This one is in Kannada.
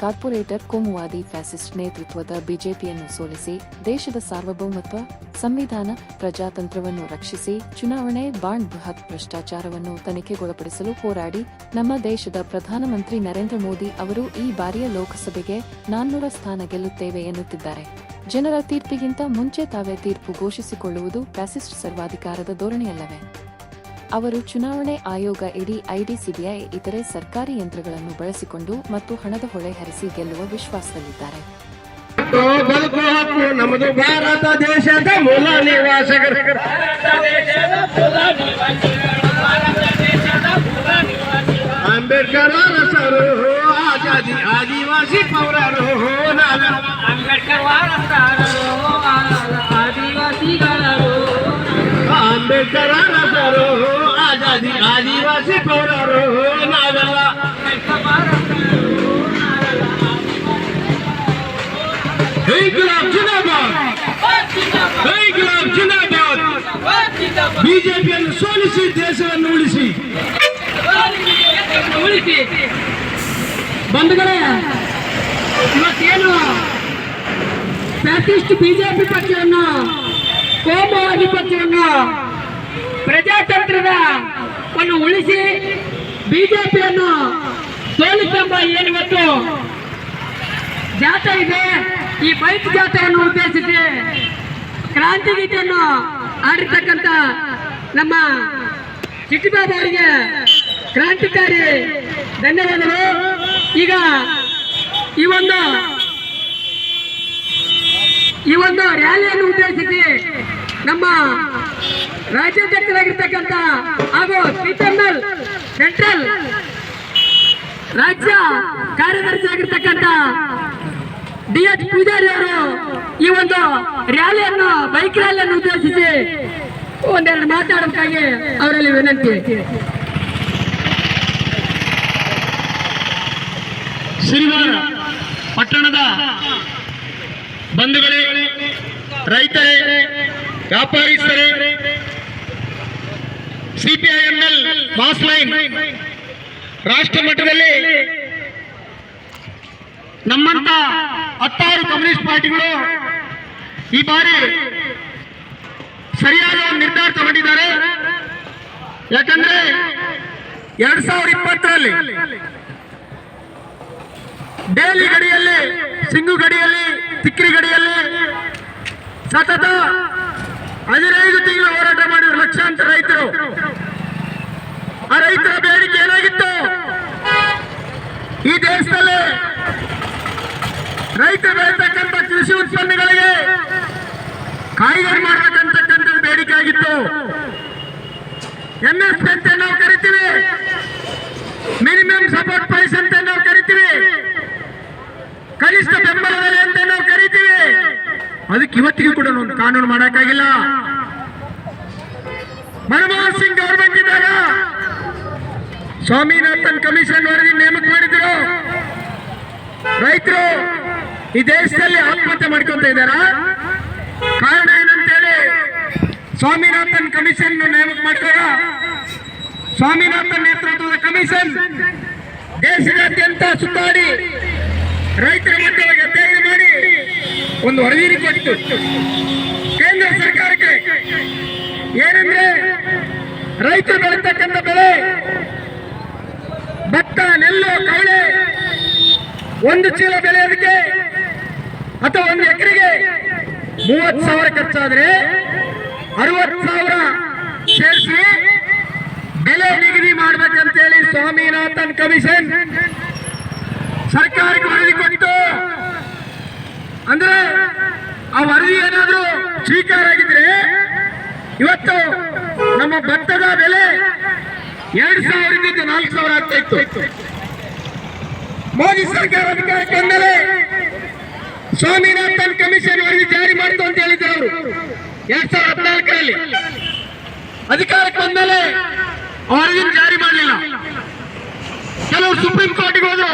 ಕಾರ್ಪೊರೇಟರ್ ಕೋಮುವಾದಿ ಫ್ಯಾಸಿಸ್ಟ್ ನೇತೃತ್ವದ ಬಿಜೆಪಿಯನ್ನು ಸೋಲಿಸಿ ದೇಶದ ಸಾರ್ವಭೌಮತ್ವ, ಸಂವಿಧಾನ, ಪ್ರಜಾತಂತ್ರವನ್ನು ರಕ್ಷಿಸಿ ಚುನಾವಣೆ ಬಾಂಡ್ ಬೃಹತ್ ಭ್ರಷ್ಟಾಚಾರವನ್ನು ತನಿಖೆಗೊಳಪಡಿಸಲು ಹೋರಾಡಿ ನಮ್ಮ ದೇಶದ ಪ್ರಧಾನಮಂತ್ರಿ ನರೇಂದ್ರ ಮೋದಿ ಅವರು ಈ ಬಾರಿಯ ಲೋಕಸಭೆಗೆ 400 ಸ್ಥಾನ ಗೆಲ್ಲುತ್ತೇವೆ ಎನ್ನುತ್ತಿದ್ದಾರೆ. ಜನರ ತೀರ್ಪಿಗಿಂತ ಮುಂಚೆ ತಾವೇ ತೀರ್ಪು ಘೋಷಿಸಿಕೊಳ್ಳುವುದು ಫ್ಯಾಸಿಸ್ಟ್ ಸರ್ವಾಧಿಕಾರದ ಧೋರಣೆಯಲ್ಲವೇ? ಅವರು ಚುನಾವಣೆ ಆಯೋಗ, ಇಡಿ, ಸಿಬಿಐ ಇತರೆ ಸರ್ಕಾರಿ ಯಂತ್ರಗಳನ್ನು ಬಳಸಿಕೊಂಡು ಮತ್ತು ಹಣದ ಹೊಳೆ ಹರಿಸಿ ಗೆಲ್ಲುವ ವಿಶ್ವಾಸದಲ್ಲಿದ್ದಾರೆ. ನಮ್ಮದು ಭಾರತ ದೇಶದ ಮೂಲ ನಿವಾಸಿಗರು, ಅಂಬೇಡ್ಕರ್ ವಾರಸರು, ಆಜಾದಿ ಆದಿವಾಸಿ ಪೌರರು, ಅಂಬೇಡ್ಕರ್ ವಾರಸರು, ಆದಿವಾಸಿಗಳು, ಅಂಬೇಡ್ಕರ್ ವಾರಸರು, ಆಜಾದಿ ಆದಿವಾಸಿ ಪೌರರು ನಾವೆಲ್ಲ. ಬಿಜೆಪಿಯನ್ನು ಸೋಲಿಸಿ ದೇಶವನ್ನು ಉಳಿಸಿ. ಬಂಧುಗಳೇ, ಇವತ್ತೇನು ಫ್ಯಾಸಿಸ್ಟ್ ಬಿಜೆಪಿ ಪಕ್ಷವನ್ನು, ಕೋಮುವಾದಿ ಪಕ್ಷವನ್ನು, ಪ್ರಜಾತಂತ್ರದ ಉಳಿಸಿ ಬಿಜೆಪಿಯನ್ನು ಸೋಲಿಸೆಂಬ ಏನಿವತ್ತು ಜಾಥಾ ಇದೆ, ಈ ಬೈಕ್ ಜಾಥಾವನ್ನು ಉದ್ದೇಶಿಸಿ ಕ್ರಾಂತಿ ಗೀತೆಯನ್ನು ಆಡಿರ್ತಕ್ಕಂಥ ನಮ್ಮ ಚಿಟ್ಟಿಬಾಬು ಅವರಿಗೆ ಕ್ರಾಂತಿಕಾರಿ ಧನ್ಯವಾದಗಳು. ಈಗ ಈ ಒಂದು ರ್ಯಾಲಿಯನ್ನು ಉದ್ದೇಶಿಸಿ ನಮ್ಮ ರಾಜ್ಯಾಧ್ಯಕ್ಷರಾಗಿರ್ತಕ್ಕಂಥ ಹಾಗೂ ಸಿಪಿಎಂಎಲ್ ಸೆಂಟ್ರಲ್ ರಾಜ್ಯ ಕಾರ್ಯದರ್ಶಿಯಾಗಿರ್ತಕ್ಕಂಥ ಡಿ.ಎಚ್. ಪೂಜಾರಿ ಅವರು ಈ ಒಂದು ರ್ಯಾಲಿಯನ್ನು, ಬೈಕ್ ರ್ಯಾಲಿಯನ್ನು ಉದ್ದೇಶಿಸಿ ಒಂದೆರಡು ಮಾತಾಡಬೇಕಾಗಿ ಅವರಲ್ಲಿ ವಿನಂತಿ. ಸಿರಿವಾರ ಪಟ್ಟಣದ ಬಂಧುಗಳೇ, ರೈತರೇ, ವ್ಯಾಪಾರಿಸ್ತರೇ, ಸಿಪಿಐಎಂಎಲ್ ಮಾಸ್ ಲೈನ್ ರಾಷ್ಟ್ರ ಮಟ್ಟದಲ್ಲಿ ನಮ್ಮಂತ 16 ಕಮ್ಯುನಿಸ್ಟ್ ಪಾರ್ಟಿಗಳು ಈ ಬಾರಿ ಸರಿಯಾದ ನಿರ್ಧಾರ ತಗೊಂಡಿದ್ದಾರೆ. ಯಾಕಂದ್ರೆ 2020ರಲ್ಲಿ ಡೇಲಿ ಗಡಿಯಲ್ಲಿ, ಸಿಂಗು ಗಡಿಯಲ್ಲಿ, ತಿಕ್ರಿ ಗಡಿಯಲ್ಲಿ ಸತತ 15 ತಿಂಗಳು ಹೋರಾಟ ಮಾಡಿದ್ರು ಲಕ್ಷಾಂತರ ರೈತರು. ಆ ರೈತರ ಬೇಡಿಕೆ ಏನಾಗಿತ್ತು? ಈ ದೇಶದಲ್ಲಿ ರೈತರು ಬೆಳೀತಕ್ಕಂಥ ಕೃಷಿ ಉತ್ಪನ್ನಗಳಿಗೆ ಕಾಯ್ದೆ ಮಾಡಬೇಕಂತಕ್ಕಂಥ ಬೇಡಿಕೆ ಆಗಿತ್ತು. MSP ಅಂತ ನಾವು ಕರಿತೀವಿ, ಮಿನಿಮಮ್ ಸಪೋರ್ಟ್ ಪ್ರೈಸ್ ಅಂತ ನಾವು ಕರಿತೀವಿ, ಕನಿಷ್ಠ ಬೆಂಬಲ ಬೆಲೆ ಅಂತ ನಾವು ಕರಿತೀವಿ. ಅದಕ್ಕೆ ಇವತ್ತಿಗೂ ಕೂಡ ಒಂದು ಕಾನೂನು ಮಾಡಕ್ಕಾಗಿಲ್ಲ. ಮನಮೋಹನ್ ಸಿಂಗ್ ಗೌರ್ಮೆಂಟ್ ಇದ್ದಾಗ ಸ್ವಾಮಿನಾಥನ್ ಕಮಿಷನ್ ವರದಿ ನೇಮಕ ಮಾಡಿದ್ರು. ರೈತರು ಈ ದೇಶದಲ್ಲಿ ಆತ್ಮಹತ್ಯೆ ಮಾಡ್ಕೊಂತ ಇದ್ದಾರ. ಕಾರಣ ಏನಂತೇಳಿ ಸ್ವಾಮಿನಾಥನ್ ಕಮಿಷನ್ ನೇಮಕ ಮಾಡಿದಾಗ ಸ್ವಾಮಿನಾಥನ್ ನೇತೃತ್ವದ ಕಮಿಷನ್ ದೇಶದಾದ್ಯಂತ ಸುತ್ತಾಡಿ ರೈತರ ಮಧ್ಯೆ ಅಧ್ಯಯನ ಮಾಡಿ ಒಂದು ವರದಿ ಕೊಟ್ಟು ಕೇಂದ್ರ ಸರ್ಕಾರಕ್ಕೆ ಏನಂದ್ರೆ ರೈತರು ಬೆಳೀತಕ್ಕಂಥ ಬೆಳೆ ಭತ್ತ, ನೆಲ್ಲು, ಕವಳೆ ಒಂದು ಚೀಲ ಬೆಳೆಯೋದಕ್ಕೆ ಅಥವಾ ಒಂದು ಎಕರೆಗೆ 30,000 ಖರ್ಚಾದ್ರೆ 60,000 ಸೇರಿಸಿ ಬೆಲೆ ನಿಗದಿ ಮಾಡ್ಬೇಕಂತೇಳಿ ಸ್ವಾಮಿನಾಥನ್ ಕಮಿಷನ್ ಸರ್ಕಾರಕ್ಕೆ ವರದಿ ಕೊಟ್ಟು, ಅಂದ್ರೆ ಆ ವರದಿ ಏನಾದ್ರೂ ಸ್ವೀಕಾರ ಆಗಿದ್ರೆ ಇವತ್ತು ನಮ್ಮ ಭತ್ತದ ಬೆಲೆ 2,000 ಇದ್ದು 4,000 ಆಗ್ತಾ ಇತ್ತು. ಮೋದಿ ಸರ್ಕಾರ ಅಧಿಕಾರಕ್ಕೆ ಬಂದಮೇಲೆ ಸ್ವಾಮಿನಾಥನ್ ಕಮಿಷನ್ ವರದಿ ಜಾರಿ ಮಾಡಿತು ಅಂತ ಹೇಳಿದ್ರು ಅವರು 2014ರಲ್ಲಿ. ಅಧಿಕಾರಕ್ಕೆ ಬಂದಮೇಲೆ ವರದಿನ ಜಾರಿ ಮಾಡಲಿಲ್ಲ. ಕೆಲವರು ಸುಪ್ರೀಂ ಕೋರ್ಟ್ಗೆ ಹೋದ್ರು.